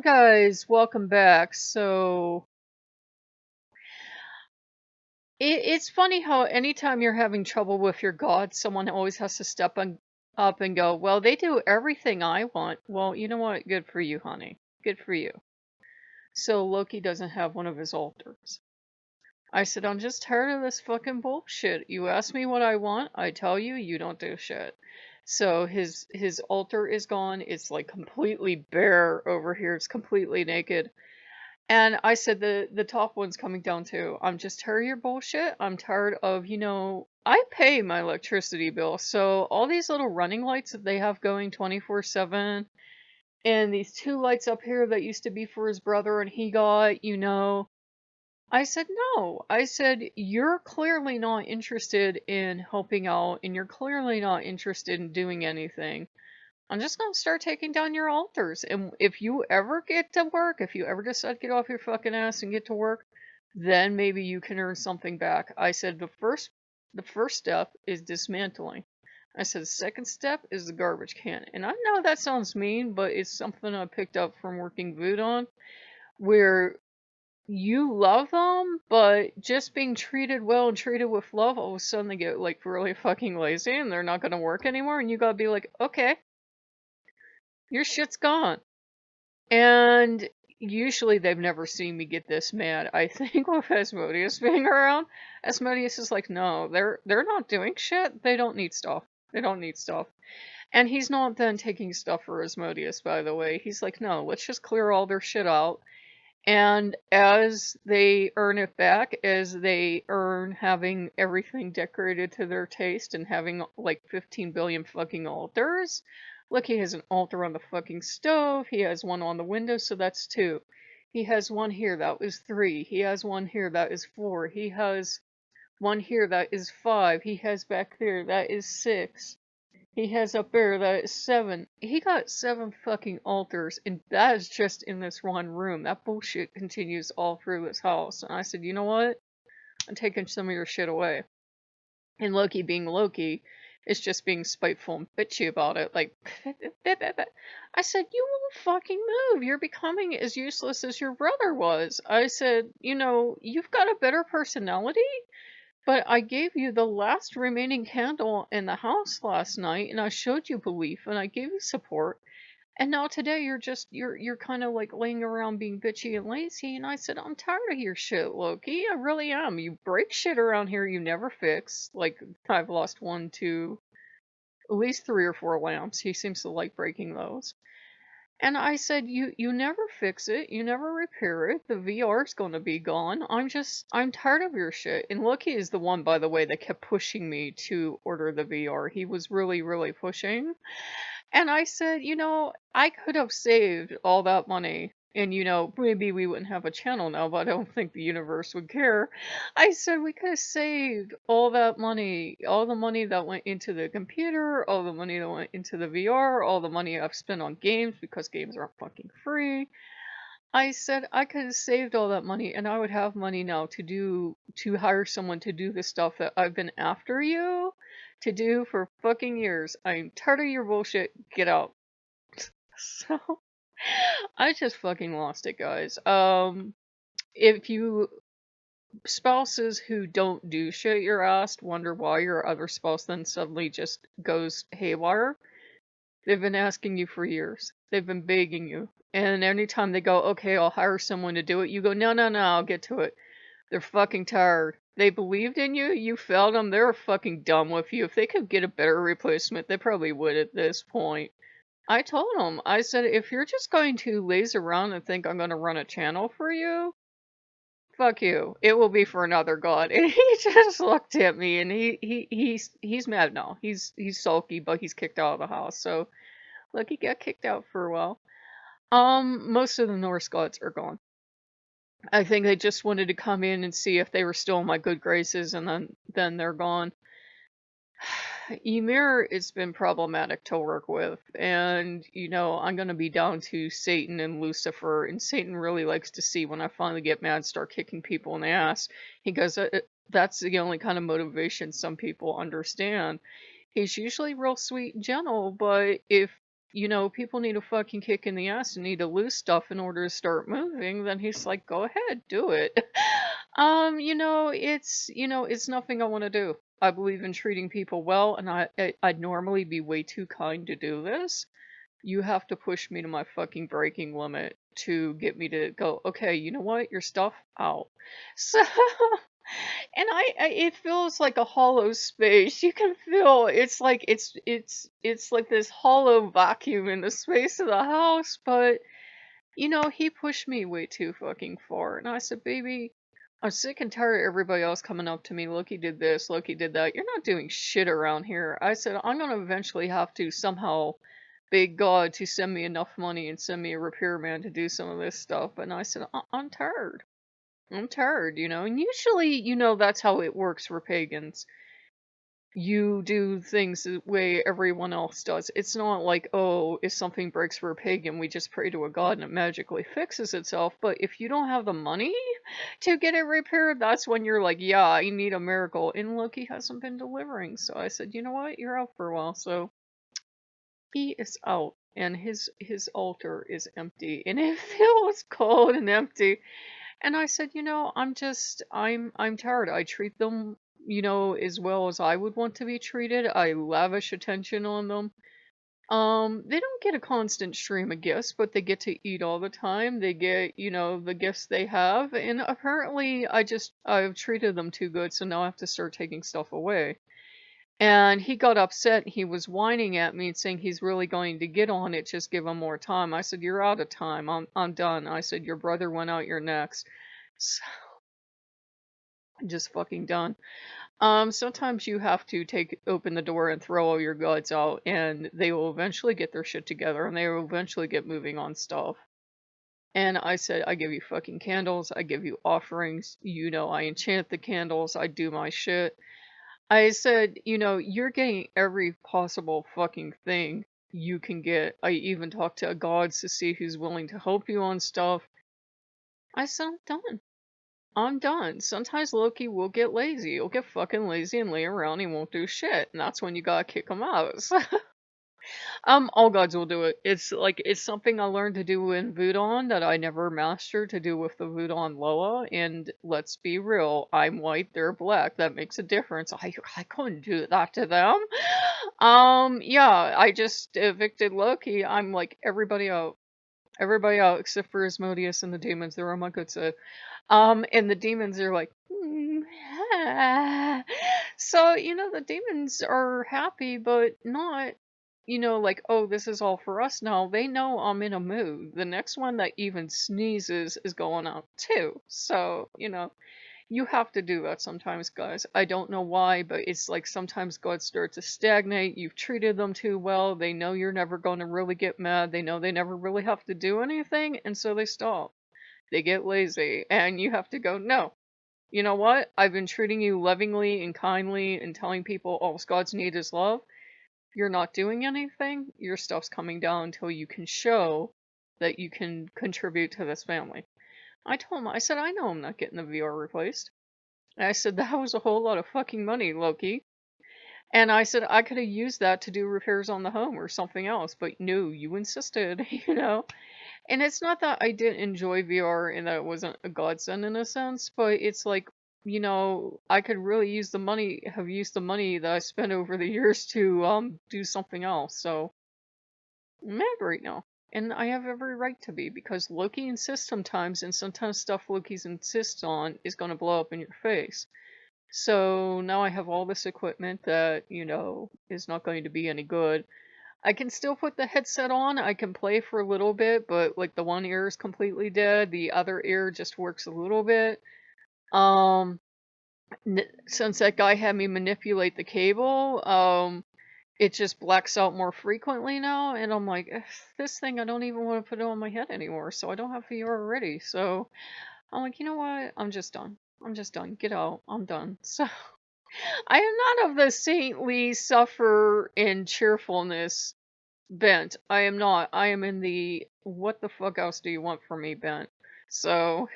Hello, guys. Welcome back. It's funny how anytime you're having trouble with your god, someone always has to up and go, well, they do everything I want. Well, you know what? Good for you, honey. Good for you. So Loki doesn't have one of his altars. I said, I'm just tired of this fucking bullshit. You ask me what I want, I tell you, you don't do shit. So his altar is gone. It's like completely bare over here. It's completely naked. And I said the top one's coming down too. I'm just tired of your bullshit. I'm tired of, I pay my electricity bill. So all these little running lights that they have going 24/7 and these two lights up here that used to be for his brother and he got, I said no. I said you're clearly not interested in helping out and you're clearly not interested in doing anything. I'm just gonna start taking down your altars. And if you ever get to work, if you ever decide to get off your fucking ass and get to work, then maybe you can earn something back. I said the first step is dismantling. I said the second step is the garbage can. And I know that sounds mean, but it's something I picked up from working Voodoo, where you love them, but just being treated well and treated with love, all of a sudden they get like really fucking lazy and they're not gonna work anymore, and you gotta be like, okay, your shit's gone. And usually they've never seen me get this mad. I think with Asmodeus being around, Asmodeus is like, no, they're not doing shit. They don't need stuff. They don't need stuff. And he's not then taking stuff for Asmodeus, by the way. He's like, no, let's just clear all their shit out. And as they earn it back, as they earn having everything decorated to their taste and having like 15 billion fucking altars. Look, he has an altar on the fucking stove. He has one on the window, so that's 2. He has one here, that was 3. He has one here, that is 4. He has one here, that is 5. He has back there, that is 6. He has up there, that is 7. He got 7 fucking altars, and that is just in this one room. That bullshit continues all through this house. And I said, you know what? I'm taking some of your shit away. And Loki, being Loki, is just being spiteful and bitchy about it. Like, I said, you won't fucking move. You're becoming as useless as your brother was. I said, you've got a better personality. But I gave you the last remaining candle in the house last night, and I showed you belief, and I gave you support. And now today you're kind of like laying around being bitchy and lazy. And I said, I'm tired of your shit, Loki. I really am. You break shit around here you never fix. Like, I've lost 1, 2, at least 3 or 4 lamps. He seems to like breaking those. And I said, you never fix it, you never repair it, the VR's gonna be gone. I'm tired of your shit. And Loki is the one, by the way, that kept pushing me to order the VR. He was really, really pushing. And I said, I could have saved all that money. And, maybe we wouldn't have a channel now, but I don't think the universe would care. I said we could have saved all that money, all the money that went into the computer, all the money that went into the VR, all the money I've spent on games because games aren't fucking free. I said I could have saved all that money and I would have money now to hire someone to do the stuff that I've been after you to do for fucking years. I'm tired of your bullshit. Get out. So I just fucking lost it, guys. If you spouses who don't do shit you're asked wonder why your other spouse then suddenly just goes haywire, they've been asking you for years. They've been begging you. And anytime they go, okay, I'll hire someone to do it, you go, no, no, no, I'll get to it. They're fucking tired. They believed in you, you failed them, they're fucking done with you. If they could get a better replacement, they probably would at this point. I told them, I said, if you're just going to laze around and think I'm going to run a channel for you, fuck you. It will be for another god. And he just looked at me and he's mad now. He's sulky, but he's kicked out of the house. So look, he got kicked out for a while. Most of the Norse gods are gone. I think they just wanted to come in and see if they were still in my good graces, and then they're gone. Ymir, it's been problematic to work with, and I'm gonna be down to Satan and Lucifer, and Satan really likes to see when I finally get mad, start kicking people in the ass. He goes, that's the only kind of motivation some people understand. He's usually real sweet and gentle, but if people need a fucking kick in the ass and need to lose stuff in order to start moving, then he's like, go ahead, do it. It's nothing I want to do. I believe in treating people well, and I'd normally be way too kind to do this. You have to push me to my fucking breaking limit to get me to go, okay, you know what? Your stuff out. So, and it feels like a hollow space. You can feel it's like this hollow vacuum in the space of the house, but he pushed me way too fucking far. And I said, baby, I'm sick and tired of everybody else coming up to me. Loki did this, Loki did that. You're not doing shit around here. I said, I'm going to eventually have to somehow beg God to send me enough money and send me a repairman to do some of this stuff. And I said, I'm tired. I'm tired, And usually, that's how it works for pagans. You do things the way everyone else does. It's not like, oh, if something breaks for a pagan, we just pray to a god and it magically fixes itself. But if you don't have the money to get it repaired, that's when you're like, yeah, I need a miracle. And Loki hasn't been delivering. So I said, you know what? You're out for a while. So he is out. And his altar is empty. And it feels cold and empty. And I said, I'm tired. I treat them, as well as I would want to be treated. I lavish attention on them. They don't get a constant stream of gifts, but they get to eat all the time. They get, the gifts they have. And apparently I've treated them too good, so now I have to start taking stuff away. And he got upset. He was whining at me and saying he's really going to get on it. Just give him more time. I said, you're out of time. I'm done. I said, your brother went out. You're next. So, I'm just fucking done. Sometimes you have to open the door and throw all your guts out, and they will eventually get their shit together, and they will eventually get moving on stuff. And I said, I give you fucking candles. I give you offerings. I enchant the candles. I do my shit. I said, you're getting every possible fucking thing you can get. I even talked to gods to see who's willing to help you on stuff. I said, I'm done. I'm done. Sometimes Loki will get lazy. He'll get fucking lazy and lay around. He won't do shit. And that's when you gotta kick him out. All gods will do it. It's something I learned to do in Voodoo that I never mastered to do with the Voodoo Loa. And let's be real, I'm white, they're black. That makes a difference. I couldn't do that to them. Yeah, I just evicted Loki. I'm like, everybody out. Everybody out except for Asmodeus and the demons. They're on my good side. And the demons are like, so, the demons are happy, but not, like, oh, this is all for us now. They know I'm in a mood. The next one that even sneezes is going out too. So, you have to do that sometimes, guys. I don't know why, but it's like sometimes God starts to stagnate. You've treated them too well. They know you're never going to really get mad. They know they never really have to do anything, and so they stop. They get lazy, and you have to go, no. You know what? I've been treating you lovingly and kindly and telling people all God's need is love. You're not doing anything. Your stuff's coming down until you can show that you can contribute to this family. I told him, I said, I know I'm not getting the VR replaced. And I said, that was a whole lot of fucking money, Loki. And I said, I could have used that to do repairs on the home or something else, but no, you insisted, And it's not that I didn't enjoy VR and that it wasn't a godsend in a sense, but it's like, I could really have used the money that I spent over the years to do something else. So I'm mad right now. And I have every right to be because Loki insists sometimes, and sometimes stuff Loki insists on is going to blow up in your face. So now I have all this equipment that, is not going to be any good. I can still put the headset on. I can play for a little bit, but like the one ear is completely dead. The other ear just works a little bit. Since that guy had me manipulate the cable, it just blacks out more frequently now. And I'm like, this thing, I don't even want to put it on my head anymore. So I don't have VR already. So I'm like, you know what? I'm just done. I'm just done. Get out. I'm done. So I am not of the saintly suffer in cheerfulness bent. I am not. I am in the what the fuck else do you want from me bent. So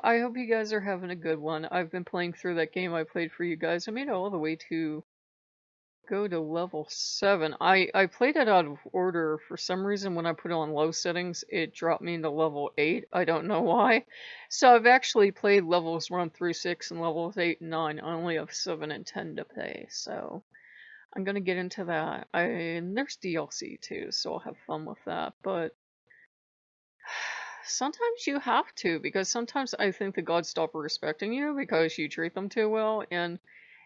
I hope you guys are having a good one. I've been playing through that game I played for you guys. I made it all the way to go to level 7. I played it out of order. For some reason, when I put it on low settings, it dropped me into level 8. I don't know why. So I've actually played levels 1 through 6 and levels 8 and 9. I only have 7 and 10 to play, so I'm gonna get into that. And there's DLC too, so I'll have fun with that. But sometimes you have to, because sometimes I think the gods stop respecting you because you treat them too well, and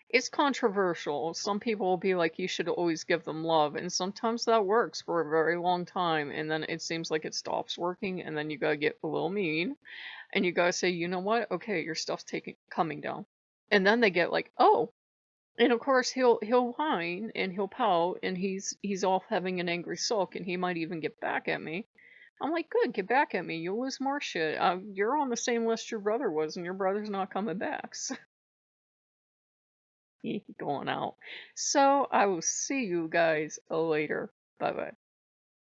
it's controversial. Some people will be like, you should always give them love, and sometimes that works for a very long time, and then it seems like it stops working, and then you gotta get a little mean, and you gotta say, you know what? Okay, your stuff's coming down. And then they get like, oh. And of course he'll whine and he'll pout, and he's off having an angry sulk, and he might even get back at me. I'm like, good, get back at me. You'll lose more shit. You're on the same list your brother was, and your brother's not coming back. So going out. So I will see you guys later. Bye bye.